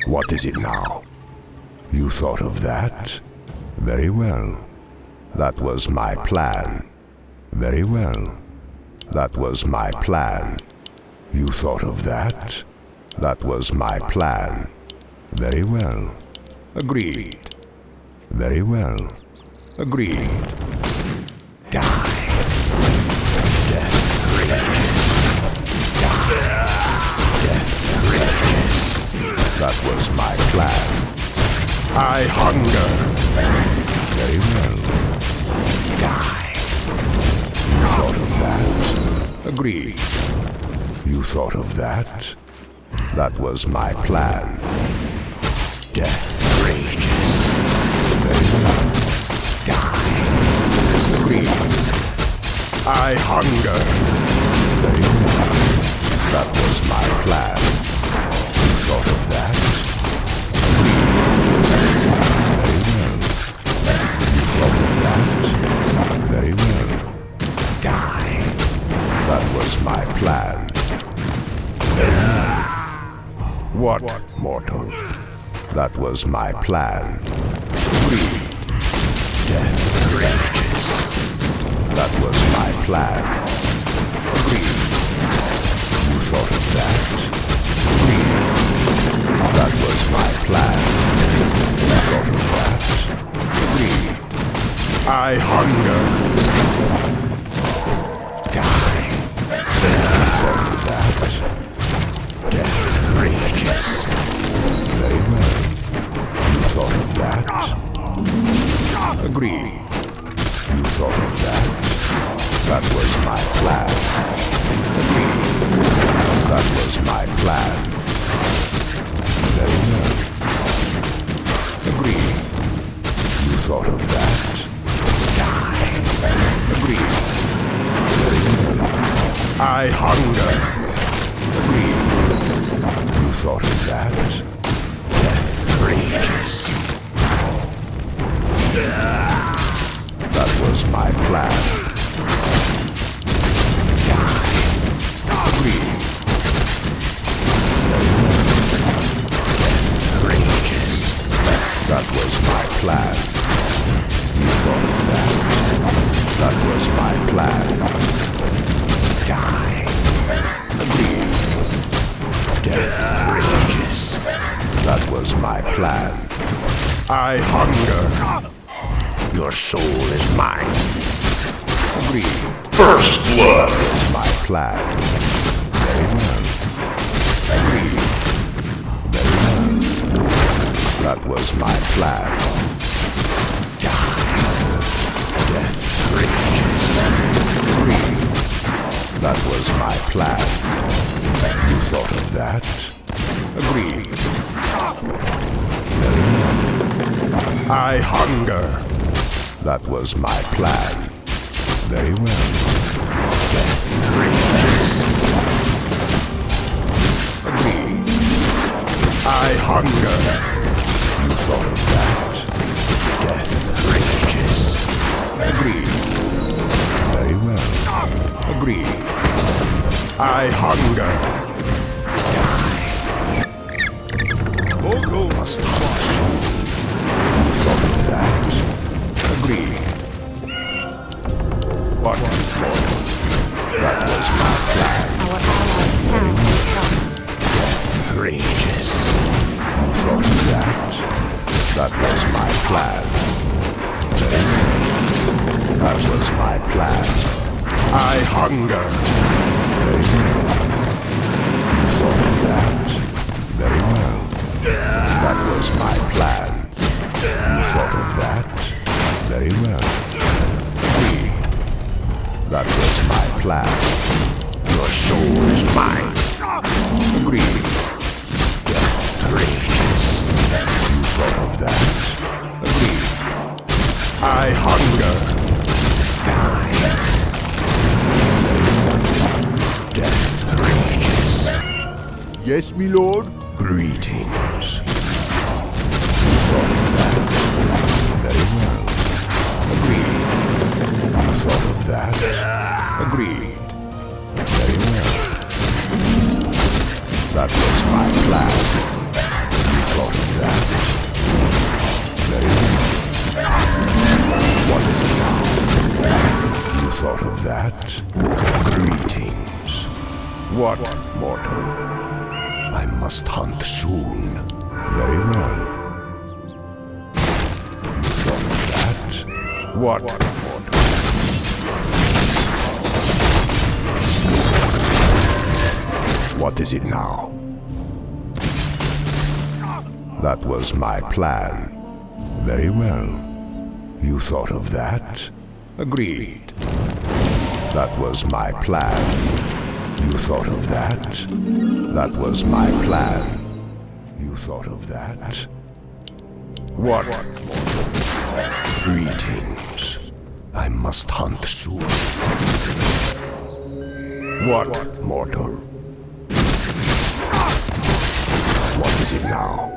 What is it now? You thought of that? Very well. That was my plan. Very well. That was my plan. You thought of that? That was my plan. Very well. Agreed. Very well. Agreed. Die. Death rages. Die. Death rages. That was my plan. I hunger. Very well. Die. You thought of that? Agreed. You thought of that? That was my plan. Death rages. Very well. Die. Agreed. I hunger. Very well. That was my plan. You thought of that? Agreed. Very well. You thought of that? Very well. Die. That was my plan. What, mortal? That was my plan. Agreed. Death rages. That was my plan. Agreed. You thought of that? Agreed. That was my plan. You thought of that? Agreed. I hunger. Die. You thought of that? Death rages. Very well. You thought of that? Agreed. You thought of that? That was my plan. Agreed. That was my plan. Very well. Agreed. You thought of that? Die. Agreed. Very well. I hunger. Agreed. You thought of that? Death rages. That was my plan. Die. Agreed. Very well. Death rages. That was my plan. You thought of that? That was my plan. Die. Agreed. Death rages. That was my plan. I hunger. Your soul is mine. Agreed. First blood. That was my plan. Very well. Agreed. Very well. That was my plan. Die. Death rages. Agreed. That was my plan. You thought of that? Agreed. Very well. I hunger. That was my plan. Very well. Death rages. Agreed. I hunger. You thought of that? Death rages. Agreed. Very well. Agreed. I hunger. Die. Bogo must wash. You thought of that? Agreed. What more? That was my plan. Our allies' town is coming. Death rages. You thought of that? That was my plan. Very well. That was my plan. I hunger. Very well. You thought of that? Very well. That was my plan. You thought of that? Very well. Agreed. That was my plan. Your soul is mine. Agreed. Death rages. You thought of that? Agreed. I hunger. Die. Death rages. Yes, my lord. Greetings. You thought of that? Very well. Agreed. You thought of that? Agreed. Very well. That was my plan. thought of that? Very well. What is it now? You thought of that? Greetings. What, mortal? I must hunt soon. Very well. You thought of that? What, mortal? What is it now? That was my plan. Very well. You thought of that? Agreed. That was my plan. You thought of that? That was my plan. You thought of that? What? Greetings. I must hunt soon. What, mortal? What is it now?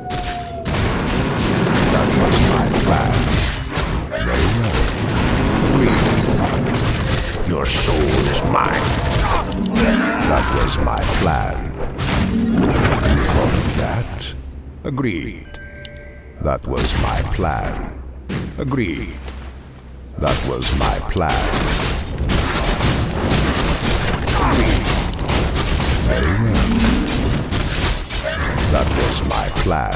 That was my plan. Very well. Agreed. Your soul is mine. That was my plan. You thought of that? Agreed. That was my plan. Agreed. That was my plan. Agreed. Very well. That was my plan.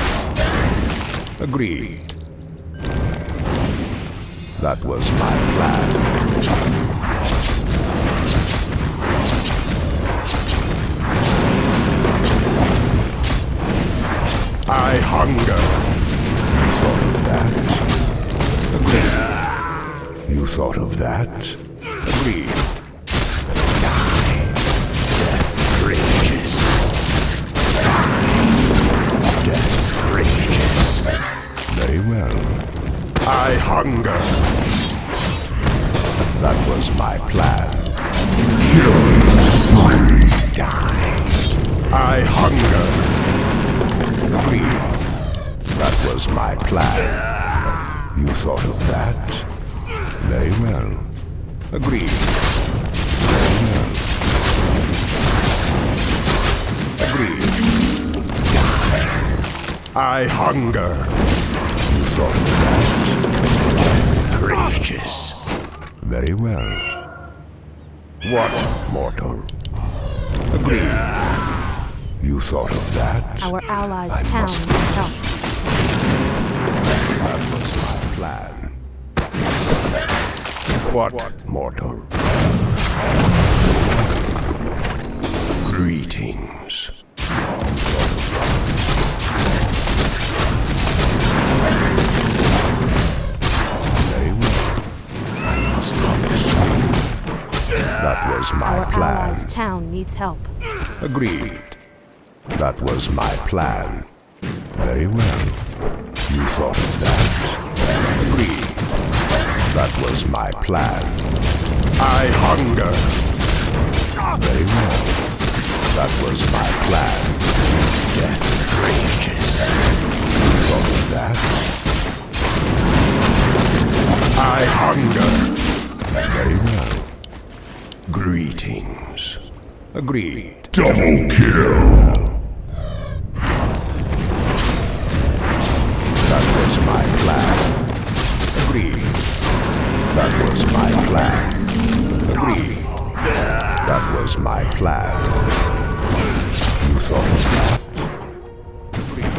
Agreed. That was my plan. I hunger. You thought of that? Agreed. You thought of that? Agreed. Die. Death rages. Death rages. Very well. I hunger. That was my plan. Die. I hunger. Agreed. That was my plan. You thought of that? Very well. Agreed. Very well. Agreed. Die. I hunger. You thought of that? Death rages. Very well. What, mortal? Agreed. You thought of that? Our allies' town needs help. That was my plan. What, mortal? Greetings. Very well. I must hunt soon. That was my Our plan. allies' town needs help. Agreed. That was my plan. Very well. You thought of that? Agreed. That was my plan. I hunger. Very well. That was my plan. Death rages. You thought of that? I hunger. Very well. Greetings. Agreed. Double kill. That was my plan. Agreed. That was my plan. Agreed. That was my plan. You thought of that? Agreed.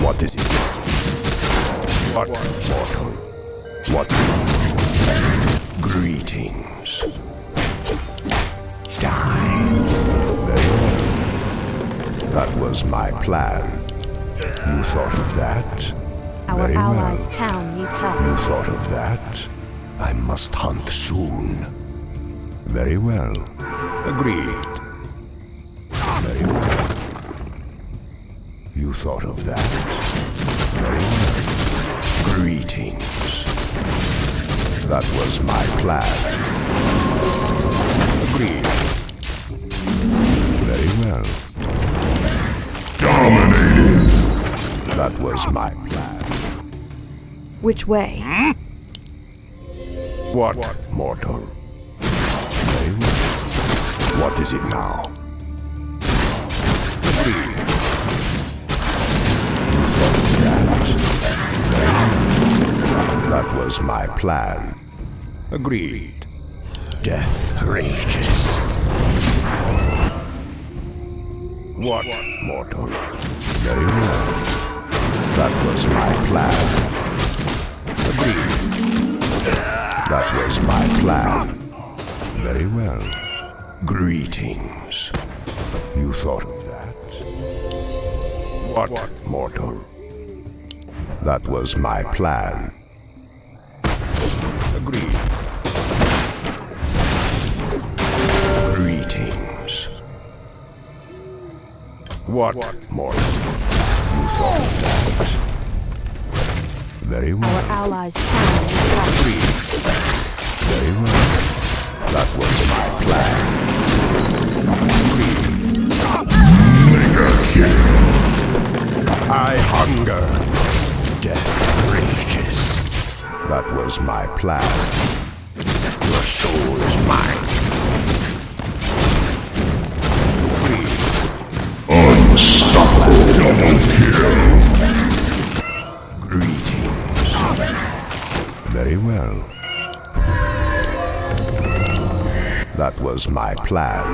What is it? What, mortal? What? Greetings. Die. Very well. That was my plan. You thought of that? Our Very allies' well. town needs help. You thought of that? I must hunt soon. Very well. Agreed. Very well. You thought of that? Very well. Greetings. That was my plan. Agreed. Very well. Dominating. That was my plan. Which way? What, mortal? Very well. What is it now? Agreed. was my plan. Agreed. Death rages. What, mortal? Very well. That was my plan. Agreed. That was my plan. Very well. Greetings. You thought of that? What, mortal? That was my plan. Agreed. Greetings. What, mortal? You thought of that? Very well. Our allies' town needs help. Agreed. Very well. That was my plan. Agreed. Mega kill. I hunger. Death rages. That was my plan. Your soul is mine. Agreed. Unstoppable double kill. Greetings. Very well. That was my plan.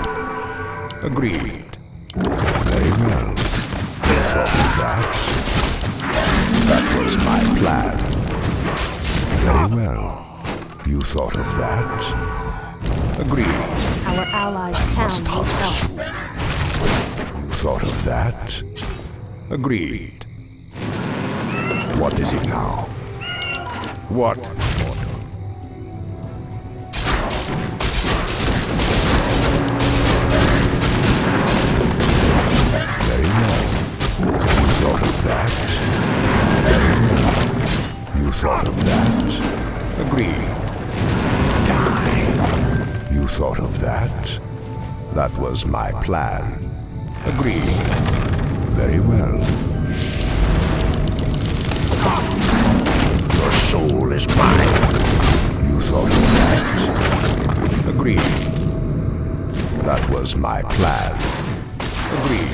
Agreed. Very well. Thought of that. That was my plan. Very well. You thought of that. Agreed. Our allies' town Must needs hunt help. soon. You thought of that. Agreed. What is it now? What? Very well. You thought of that. Very well. You thought of that. Agreed. Die. You thought of that. That was my plan. Agreed. Very well. Your soul is mine. You thought of that. Agreed. That was my plan. Agreed.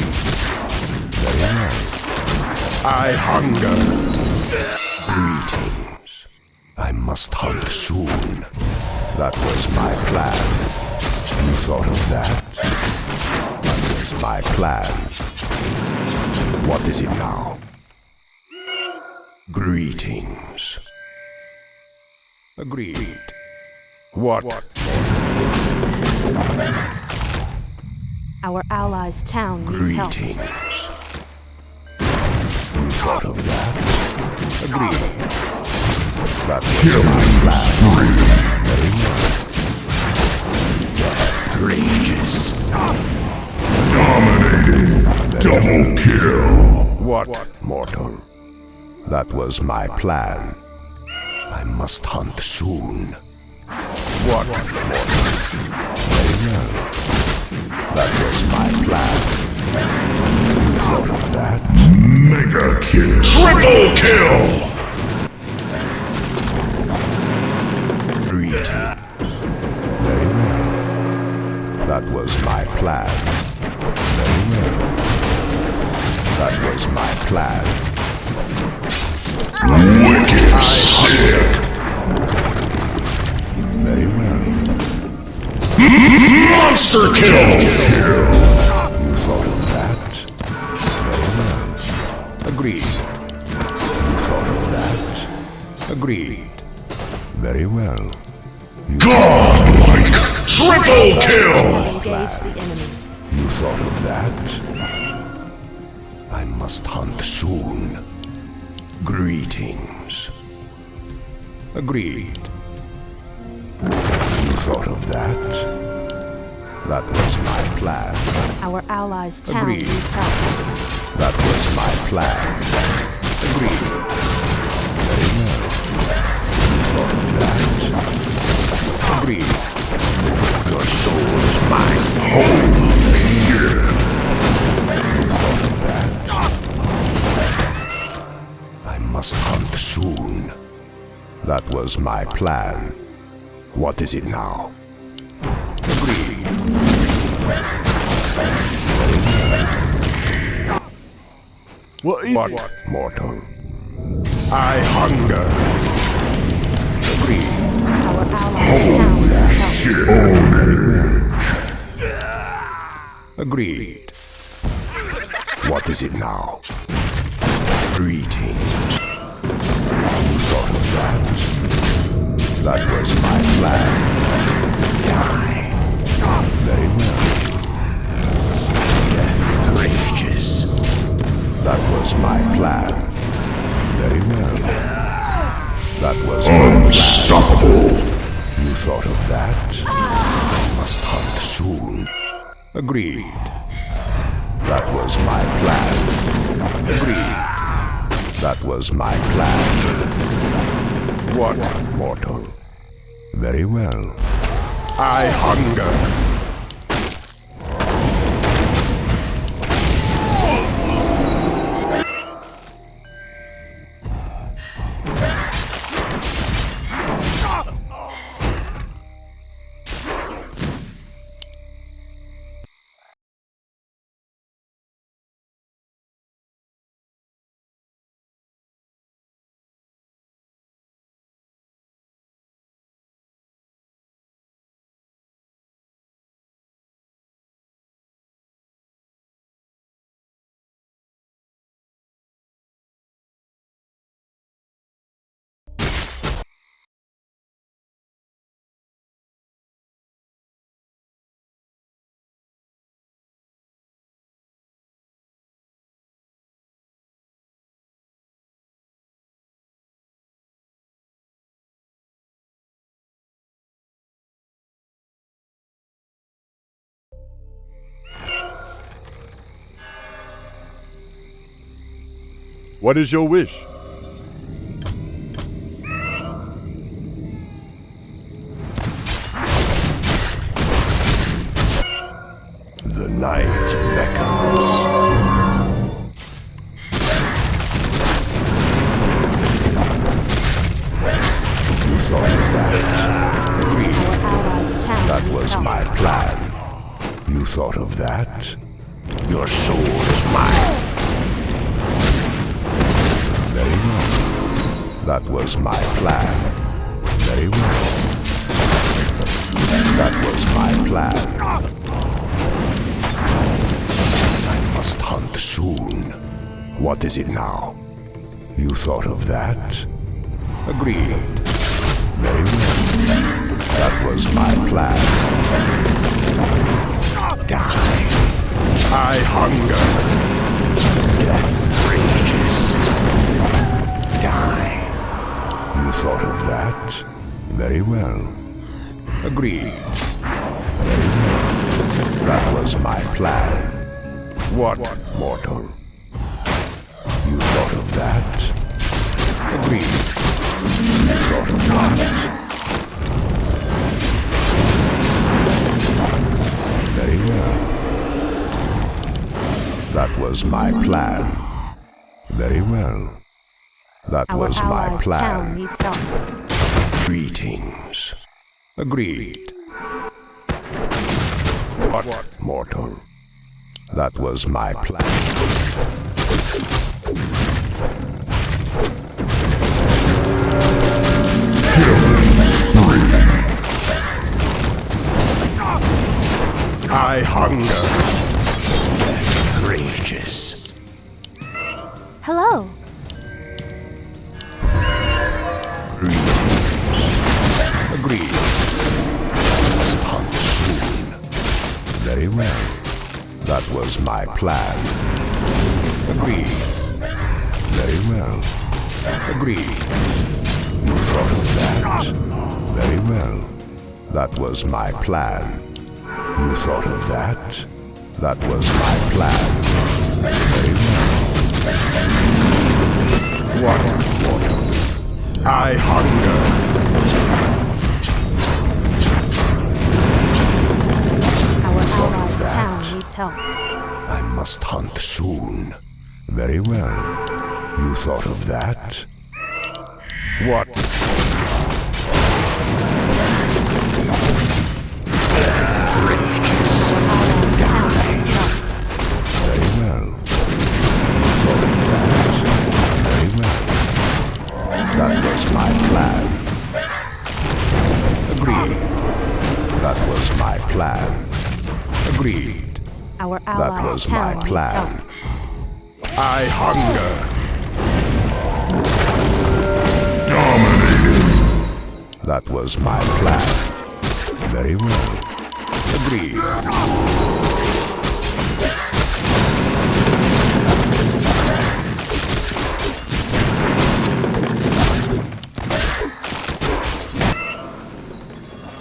Very well. I hunger. Greetings. I must hunt soon. That was my plan. You thought of that? That was my plan. What is it now? Greetings. Agreed. What? Our allies' town needs help. Greetings. You thought of that? Agreed. That was my plan. Very well. Death rages. Dominating. Double kill. What, mortal? That was my plan. I must hunt soon. What, mortal? Very well. That was my plan. You thought of that? Mega kill. Triple kill. Greetings. Very well. That was my plan. Very well. That was my plan. Wicked sick. Very well. Monster kill. You thought of that? Very well. Agreed. You thought of that? Agreed. Very well. Godlike. Triple kill. Engage the enemy. You thought of that? I must hunt soon. Greetings. Agreed. You thought of that? That was my plan. Our allies' town Agreed. needs help. That was my plan. Agreed. Very well. You thought of that? Agreed. Your soul is mine. Holy shit. You thought of that? I must hunt soon. That was my plan. What is it now? Agreed. What, mortal? I hunger. allies' town needs help. Agreed. What is it now? Greetings. You thought of that? That was my plan. Die. Very well. Death rages. That was my plan. Very well. That was my Unstoppable. plan. You thought of that? I must hunt soon. Agreed. That was my plan. Agreed. That was my plan. What, mortal? Very well. I hunger. What is your wish? The night beckons. You thought of that? Agreed. Our allies' town That needs was help. my plan. You thought of that? Your soul is mine. Very well. That was my plan. Very well. That was my plan. I must hunt soon. What is it now? You thought of that? Agreed. Very well. That was my plan. Die. I hunger. Death rages. Die. You thought of that? Very well. Agreed. Very well. That was my plan. What, mortal? You thought of that? Agreed. You thought of that? Very well. That was my plan. Very well. That Our was my allies' town plan. needs help. Greetings. Agreed. What, mortal? That was my plan. I hunger. Death rages. Hello. Agreed. Must hunt soon. Very well. That was my plan. Agreed. Very well. Agreed. You thought of that? Very well. That was my plan. You thought of that? That was my plan. Very well. What? I hunger. Our allies' town needs help. I must hunt soon. Very well. You thought of that? What? Very well. Thought of that? Very well. That was my plan. Agreed. That allies' was my town needs plan. help. I hunger. Dominated. That was my plan. Very well. Agreed.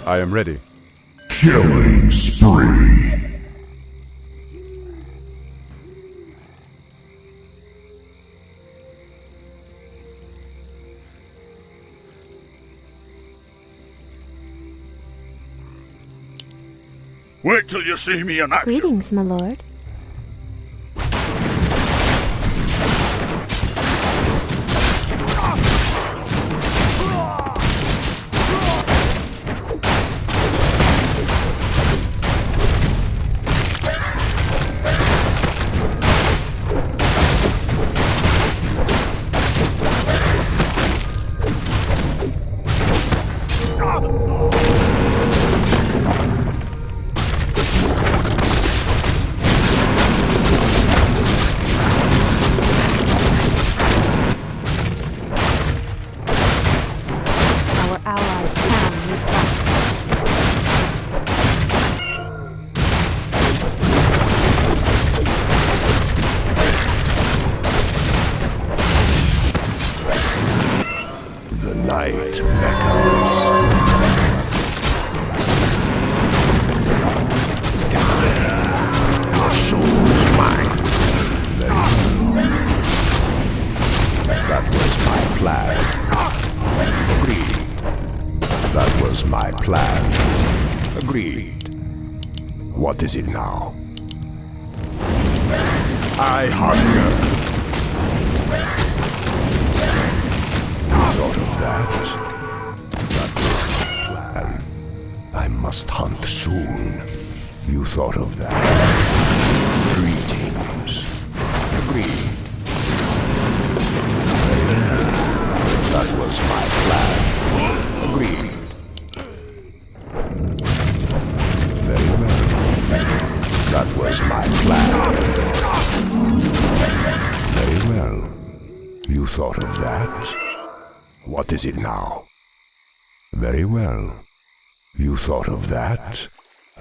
I am ready. Killing spree. Wait till you see me in action. Greetings, my lord. Our allies' town needs help. The night beckons. Your soul is mine. Very well. That was my plan. Agreed. That was my plan. Agreed. What is it now? I hunger. Thought of that? That was my plan. I must hunt soon. You thought of that? Greetings. Agreed. That was my plan. Agreed. Very well. That was my plan. Very well. You thought of that? What is it now? Very well. You thought of that?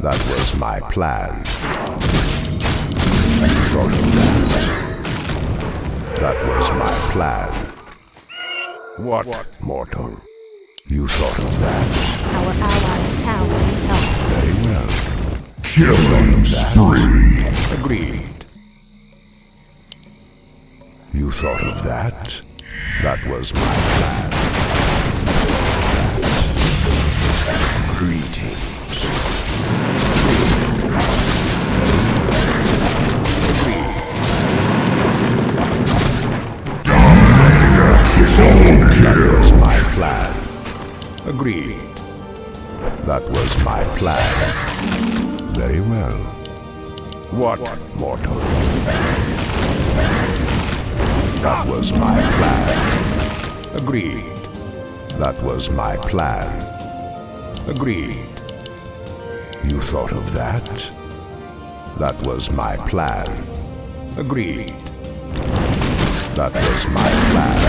That was my plan. You thought of that? That was my plan. What, mortal? You thought of that? Our allies' town needs help. Very well. Killing spree. Agreed. You thought of that? That was my plan. Greetings. That was my plan. Agreed. That was my plan. Very well. What, mortal? That was my plan. Agreed. That was my plan. Agreed. You thought of that? That was my plan. Agreed. That was my plan.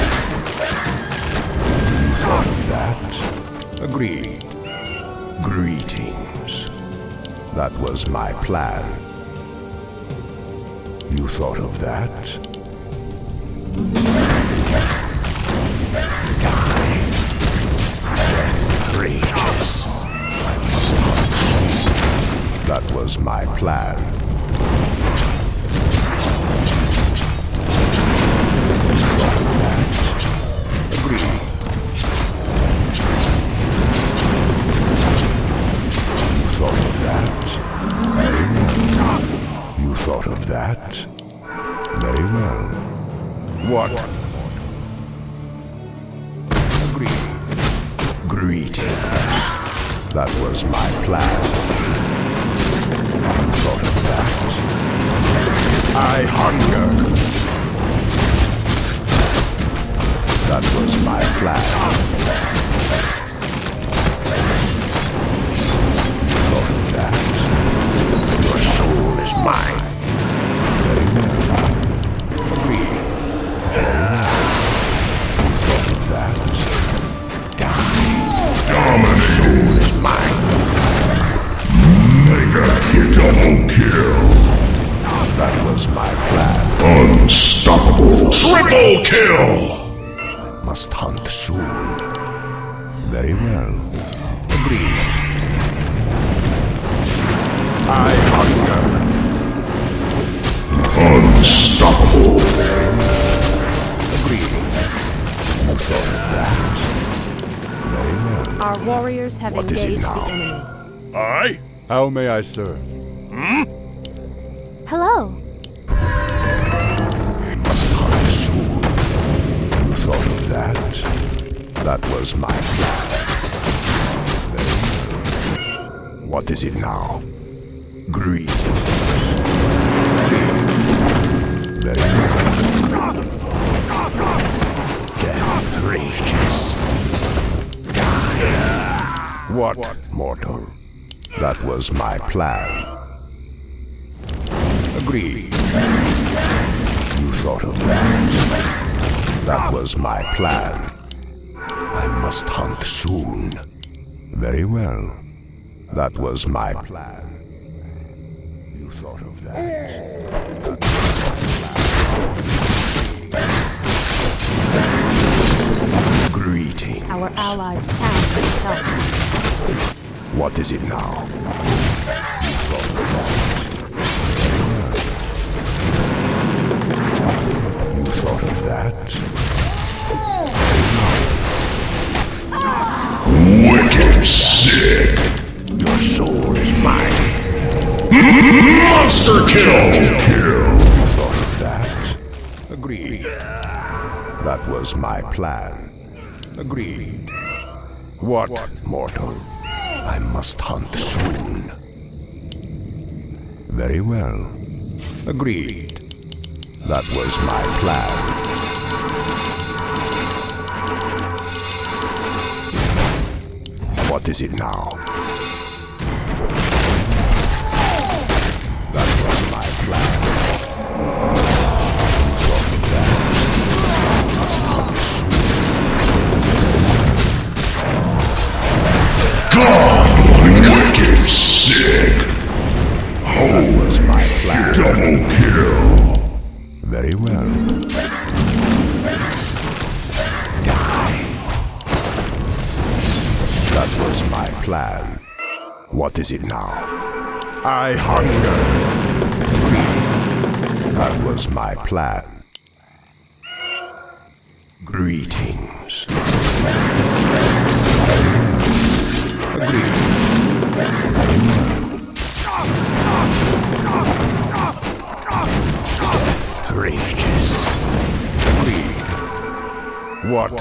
You thought of that? Agreed. Greetings. That was my plan. You thought of that? Rages. I must hunt soon. That was my plan. Thought of that? Agreed. You thought of that? Very well. You thought of that? Very well. What? Agreed. Greetings. That was my plan. You thought of that? I hunger. That was my plan. You thought of that? Your soul is mine. Unstoppable. Triple kill. Must hunt soon. Very well. Agreed. I hunger. Unstoppable. Agreed. You thought of that. Very well. Our warriors have What is it engaged the now? enemy. I? How may I serve? Hello. Must hunt soon. You thought of that? That was my plan. Very well. What is it now? Greed. Very well. Death rages. Die. What, mortal? That was my plan. Agreed. You thought of that. That was my plan. I must hunt soon. Very well. That was my plan. You thought of that. Greeting. Our allies' town needs help. What is it now? You thought of that. You thought of that? Wicked sick. Your soul is mine. Monster kill. You thought of that? Agreed. That was my plan. Agreed. What, mortal? I must hunt soon. Very well. Agreed. That was my plan. What is it now? That was my plan. You thought of that? Must hunt soon. Wicked sick. That was my plan. Double kill. Very well. Die. That was my plan. What is it now? I hunger. That was my plan. Greetings. Agreed. Death rages. Agreed. What?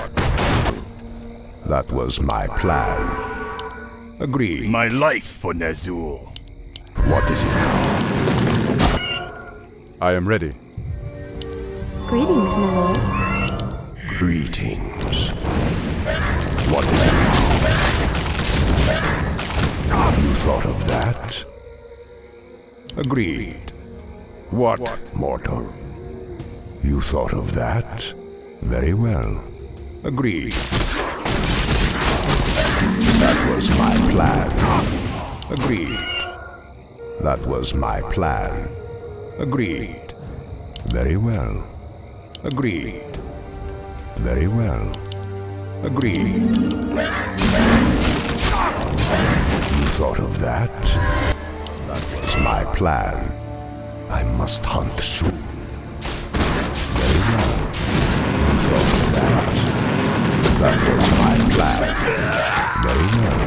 That was my plan. Agreed. My life for Nazul. What is it now? I am ready. Greetings, my lord. Greetings. What is it now? You thought of that? Agreed. What, mortal? You thought of that? Very well. Agreed. That was my plan. Agreed. That was my plan. Agreed. Very well. Agreed. Very well. Agreed. You thought of that? That was my plan. I must hunt soon. Very well. You thought of that? That was my plan. Very well.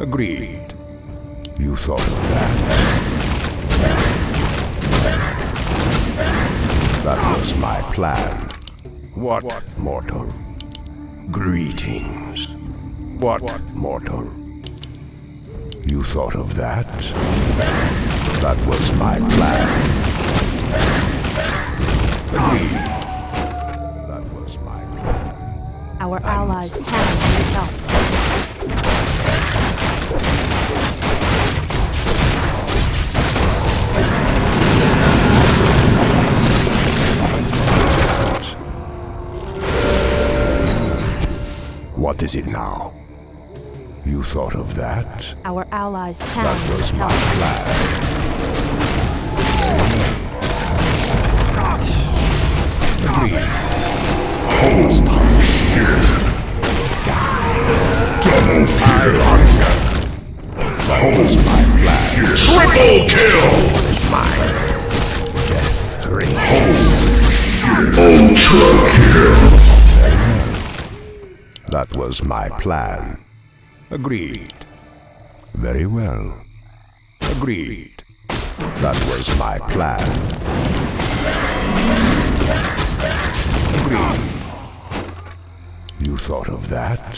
Agreed. You thought of that? That was my plan. What, mortal? Greetings. What, mortal? You thought of that? That was my plan. Agreed. That was my plan. Our allies' town needs help. What is it now? You thought of that? Our allies' town That was needs my help. plan. was my plan. Agreed. Very well. Agreed. That was my plan. Agreed. You thought of that?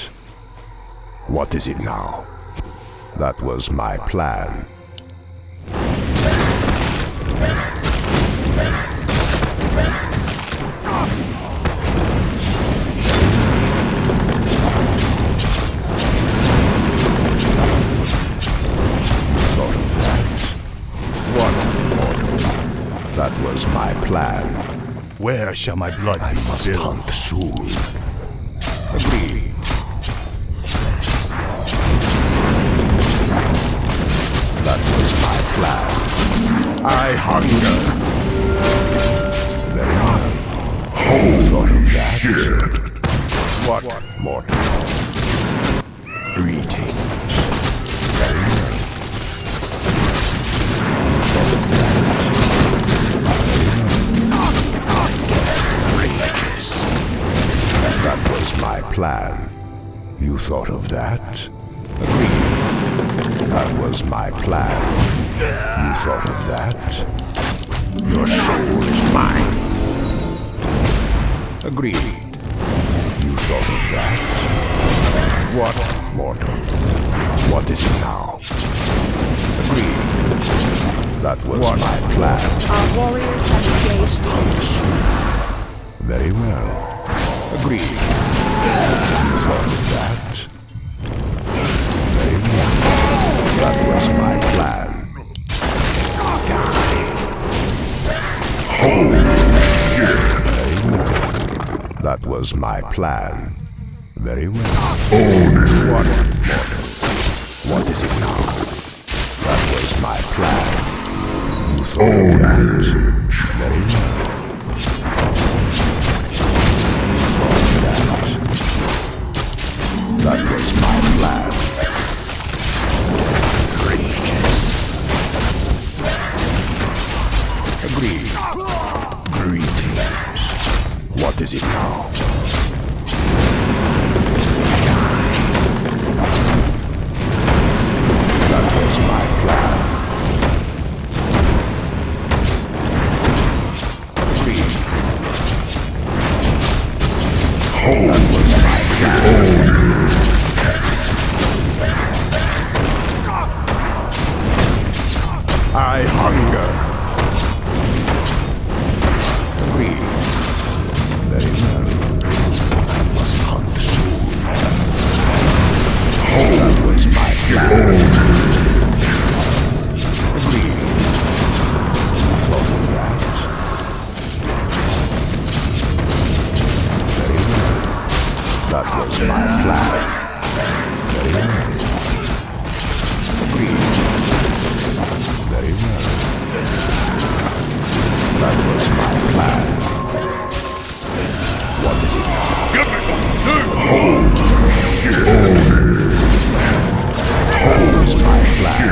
What is it now? That was my plan. Thought of that? What, mortal? That was my plan. Where shall my blood I be must spilled? hunt soon. Agreed. That was my plan. I hunger. Very well. Thought of that? What, mortal? Greetings. Very well. Thought of that? Rages. That was my plan. You thought of that? Agreed. That was my plan. You thought of that? Your soul is mine. Agreed. You thought of that? What, mortal? What is it now? Agreed. That was my plan. Our warriors have engaged. Very well. Agreed. You thought of that? Very well. That was my plan. Holy shit! Very well. That was my plan. Very well. What, mortal? What is it now? That was my plan. You thought of that? Very well. That was my plan. Agreed. Greetings. What is it now? That was my plan. Agreed. That was my plan. I hunger. Agreed. Very well. I must hunt soon. That was my plan. Agreed. Thought of that? Very well. That was my plan. Very well. Agreed. Very well. That was my plan. What is it now? Give me something new! That was my plan.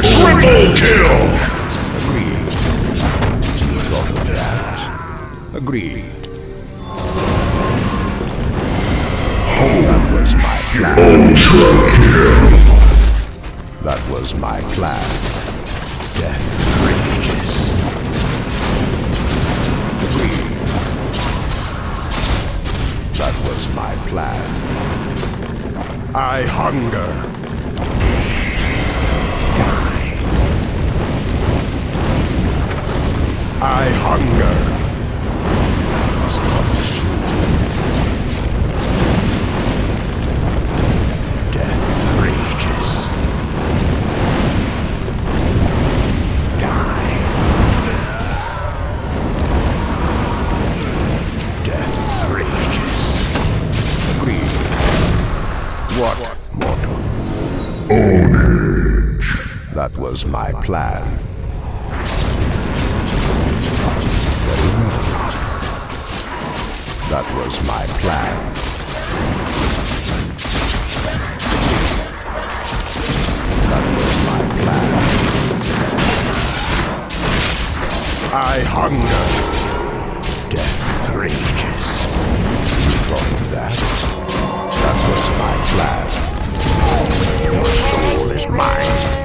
Triple kill! Agreed. You thought of that? Agreed. That was my plan. Ultra kill! That was my plan. Death rages. Agreed. That was my plan. I hunger. Die. I hunger. Must hunt soon. Death rages. Die. Death rages. Agreed. What, mortal? Ownage! That was my plan. Very well. That was my plan. That was my plan. I hunger. Death rages. that? That was my plan. Your soul is mine.